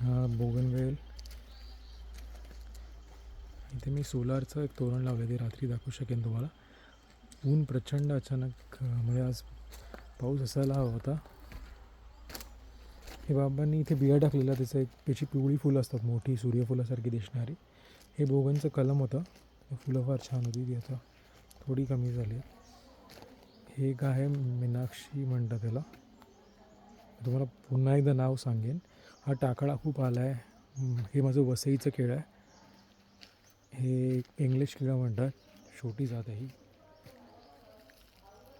हा बोगनवेल. इथे मी सोलारचं एक तोरण लावलं, ते रात्री दाखवू शकेन तुम्हाला. ऊन प्रचंड अचानक म्हणजे आज पाऊस असायला हवा होता. हे बाबांनी इथे बिया टाकलेला, त्याची पिवळी फुलं असतात मोठी सूर्यफुलासारखी दिसणारी. हे बोगनचं कलम होतं, फुलं फार छान होती, ती आता थोडी कमी झाली. हे एक आहे मीनाक्षी म्हणतात त्याला. तुम्हाला पुन्हा एकदा नाव सांगेन. हा टाकळा खूप आला आहे. हे माझं वसईचं केळं आहे. हे इंग्लिश केळं म्हणतात, छोटी जात आहे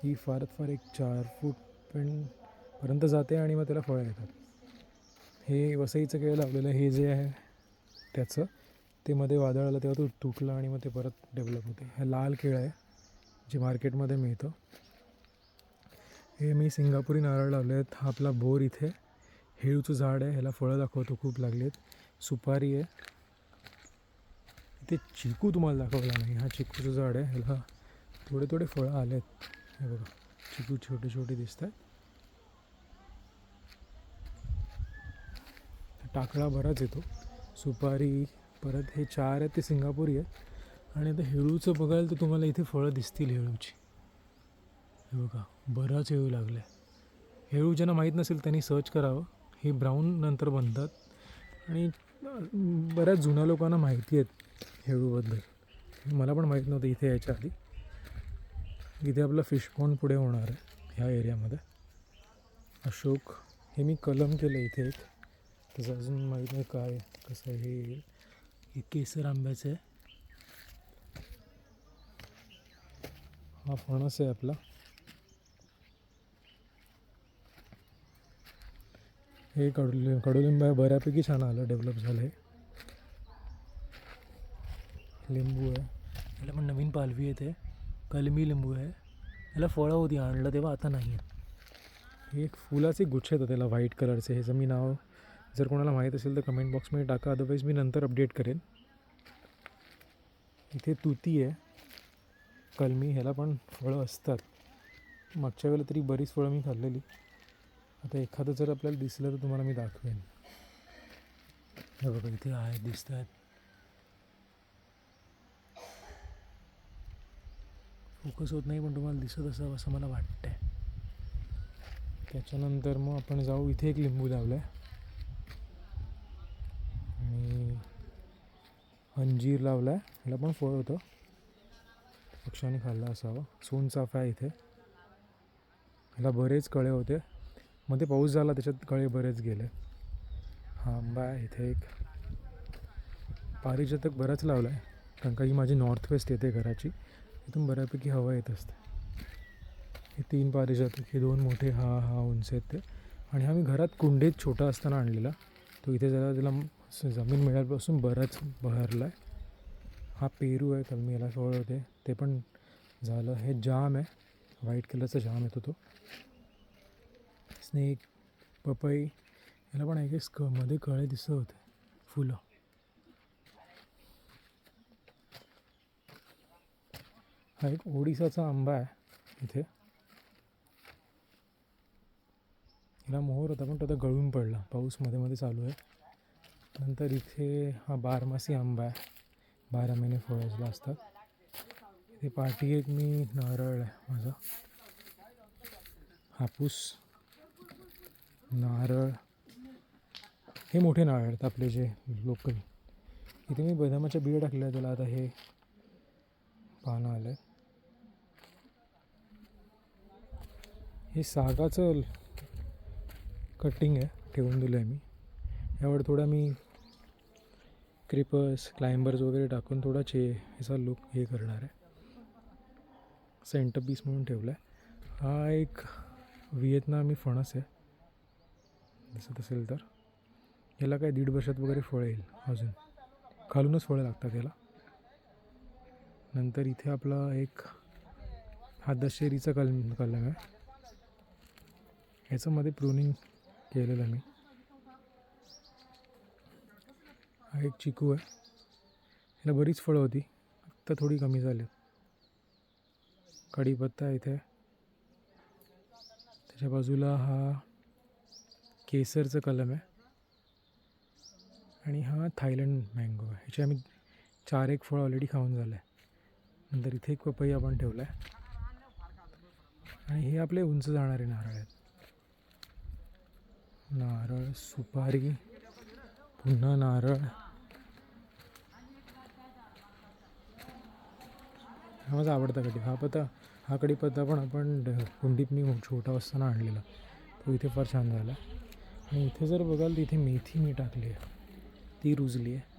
ही फारात फार एक 4 फूट पण पर्यंत जाते आणि मग त्याला फळं येतात. हे वसईचं केळं लावलेलं हे जे आहे त्याचं, ते मध्ये वादळ आलं तेव्हा तो तुटलं आणि मग ते परत डेव्हलप होते. हे लाल केळं आहे जे मार्केटमध्ये मिळतं. हे मी सिंगापुरी नारळ लावले आहेत. हा आपला बोर इथे हेळूचं झाड आहे, ह्याला फळं दाखवतो खूप लागली आहेत. सुपारी आहे. इथे चिकू तुम्हाला दाखवला नाही, हा चिकूचं झाड आहे, ह्याला थोडे थोडे फळं आले आहेत. हे बघा, चिकू छोटे छोटे दिसत आहेत. टाकळा बराच येतो. सुपारी, परत हे 4 आहेत ते सिंगापुरी आहेत. आणि आता हेळूचं बघाल तर तुम्हाला इथे फळं दिसतील हेळूची. हे बघा, बराच हेळू लागलं आहे. हेळू ज्यांना माहीत नसेल त्यांनी सर्च करावं. हे ब्राऊन नंतर बनतात आणि बऱ्याच जुन्या लोकांना माहिती आहेत हेळूबद्दल. मला पण माहीत नव्हतं इथे यायच्या आधी. इथे आपलं फिश पॉन्ड पुढे होणार आहे ह्या एरियामध्ये. अशोक, हे मी कलम केलं इथे एक, त्याचं अजून माहीत नाही काय कसं आहे. हे केसर आंब्याचं आहे. हा फणस आहे आपला. हे कडुलिंब आहे, बऱ्यापैकी छान आलं, डेव्हलप झालं आहे. लिंबू आहे, याला पण नवीन पालवी येते. कलमी लिंबू आहे, याला फळं होती आणलं तेव्हा, आता नाही आहे. हे एक फुलाचे गुच्छ येतं त्याला व्हाईट कलरचे. ह्याचं मी नाव जर कोणाला माहीत असेल तर कमेंट बॉक्समध्ये टाका, अदरवाईज मी नंतर अपडेट करेन. इथे तुती आहे कलमी, ह्याला पण फळं असतात. मागच्या वेळेला तरी बरीच फळं मी खाल्लेली. आता एखादं जर आपल्याला दिसलं तर तुम्हाला मी दाखवेन. हे बघा इथे आहे, दिसत आहेत. फोकस होत नाही पण तुम्हाला दिसत असावं असं मला वाटतं आहे. त्याच्यानंतर मग आपण जाऊ, इथे एक लिंबू लावला आहे आणि अंजीर लावला आहे, ह्याला पण फळ होतं, पक्ष्याने खाल्ला असावा. सोनचाफा आहे इथे, ह्याला बरेच कळे होते, मध्ये पाऊस झाला त्याच्यात कळे बरेच गेले. हा आंबा आहे इथे एक. पारिजातक बराच लावला आहे कारण का ही माझी नॉर्थ वेस्ट येते घराची, इथून बऱ्यापैकी हवा येत असते. हे 3 पारिजातक, हे 2 मोठे, हा उंच आहेत ते. आणि हा मी घरात कुंडीत छोटा असताना आणलेला, तो इथे जरा त्याला जमीन मिळाल्यापासून बराच बहरला आहे. हा पेरू आहे, कलमी, याला फळ होते, ते पण झालं. हे जाम आहे, व्हाईट कलरचा जाम येतो तो. स्नेक, पपई, याला पण आय गेस मध्ये कळे दिसत होते फुलं. हा एक ओडिसाचा आंबा आहे इथे, हिला मोहर होता पण तो आता गळून पडला, पाऊस मध्ये मध्ये चालू आहे. नंतर इथे हा बारमासी आंबा आहे, 12 महिने फळं असतात. इथे पाठी एक मी नारळ आहे माझा, हापूस, नारळ, हे मोठे नारळ आहेत आपले जे लोकल. इथे मी बदामाच्या बिया टाकल्या, त्याला आता हे पानं आलं आहे. हे सागाचं कटिंग आहे, ठेवून दिलं आहे मी. यावर थोडा मी क्रिपर्स, क्लाइंबर्स वगैरे टाकून थोडा ह्याचा लुक हे करणार आहे, सेंटर पीस म्हणून ठेवला आहे. हा एक व्हिएतनामी फणस आहे, दिसत असेल तर. याला काय 1.5 वर्षात वगैरे फळ येईल, अजून खालूनच फळं लागतात याला. नंतर इथे आपला एक हा दशेरीचा कलम आहे, ह्याच्यामध्ये प्रूनिंग केलेलं मी. हा एक चिकू आहे, ह्याला बरीच फळं होती, आत्ता थोडी कमी झाली. कढीपत्ता इथे, त्याच्या बाजूला हा केसरचं कलम आहे. आणि हा थायलंड मँगो आहे. ह्याचे आम्ही 4 फळ ऑलरेडी खाऊन झालं आहे. नंतर इथे एक पपई आपण ठेवला आहे. आणि हे आपले उंच जाणारे नारळ आहेत. नारळ, सुपारी, पुन्हा नारळ. हा माझा आवडता कढी. हा कढीपत्ता पण आपण कुंडीत मी छोटा असताना आणलेला. तो इथे फार छान झाला. आणि इथे जर बघाल तर इथे मेथी मी टाकली आहे, ती रुजली आहे.